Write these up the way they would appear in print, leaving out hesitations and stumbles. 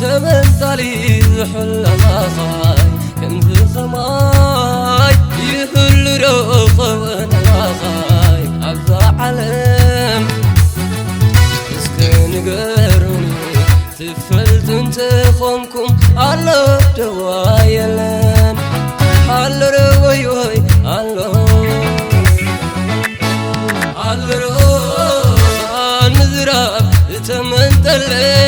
تمنطلي حل غاي كم بخماي يحل روخ ونغاي عبد عالم اسكن قرني تفلت انت خونكم على دوايلن على روي وي على روي نزراب تمنطلي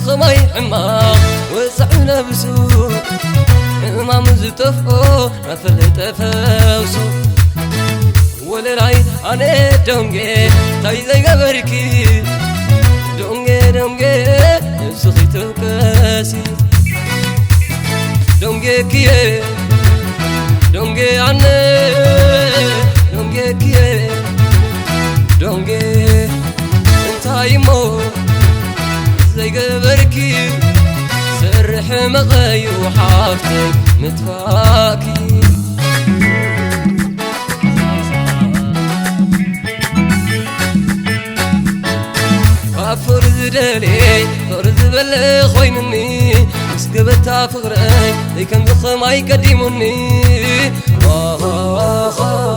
خمي حماق وسعنا بسوق ما مزتفقو نفل تفوسو وللعيد أنا دونجي تايزي قبركي دونجي نفسخي توكاسي دونجي كيه دونجي عني دونجي كيه دونجي انتاي مو زي قبركي سرح مغي وحافتك متفاكي فرز دلي فرز بلي خوي مني مسقبتها فغري ذي كان بخماي يقدموني واخا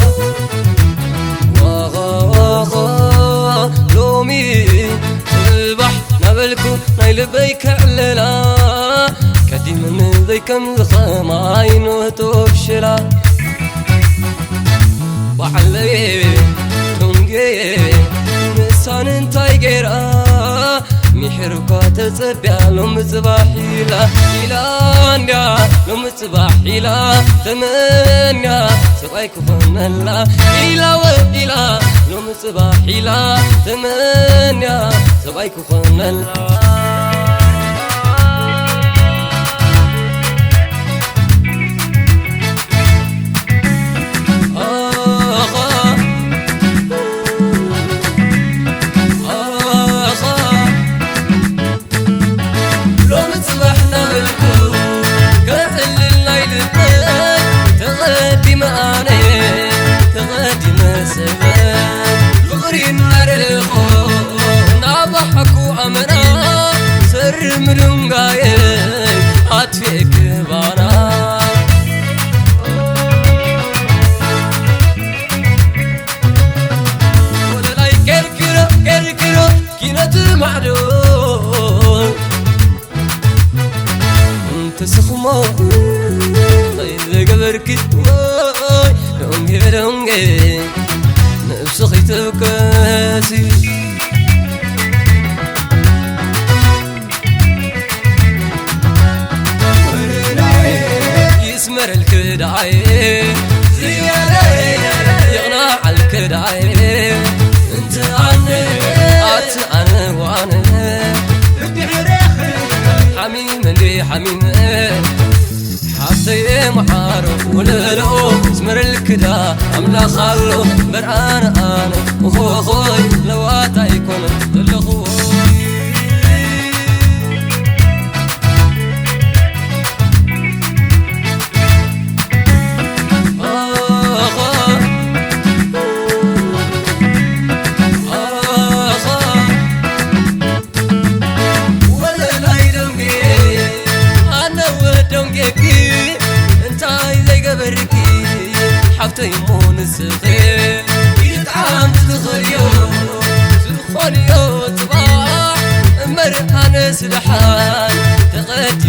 واخا لومي البح نابلكو نايل بيك عللا كديمن ذي كان بخماي نوتو بشلا وحلي تونجي مسان انتاي غيرا ميحركا تسبيا لو مصباحيلا إلانيا لو مصباحيلا تمنيا سقايك فنلا إلا وإلا لو مصباحيلا تمنيا سقايك فنلا سر مدنقاي أطفيك بانا ولا كركرو كينات معدول انت سخمو طيب قبرك دونجي نفسخي توكاسي يسمر الكدعي يغنى على الكدعي انت عني انا وانا حميم لي حميم حطي محارب ولا لو يسمر الكدا املا خلو برعان انا وخوي لو اتا يكون تلخوي حفتيمون السخي يتعام تخريو تدخليو صباح مرحان سلحان تغدي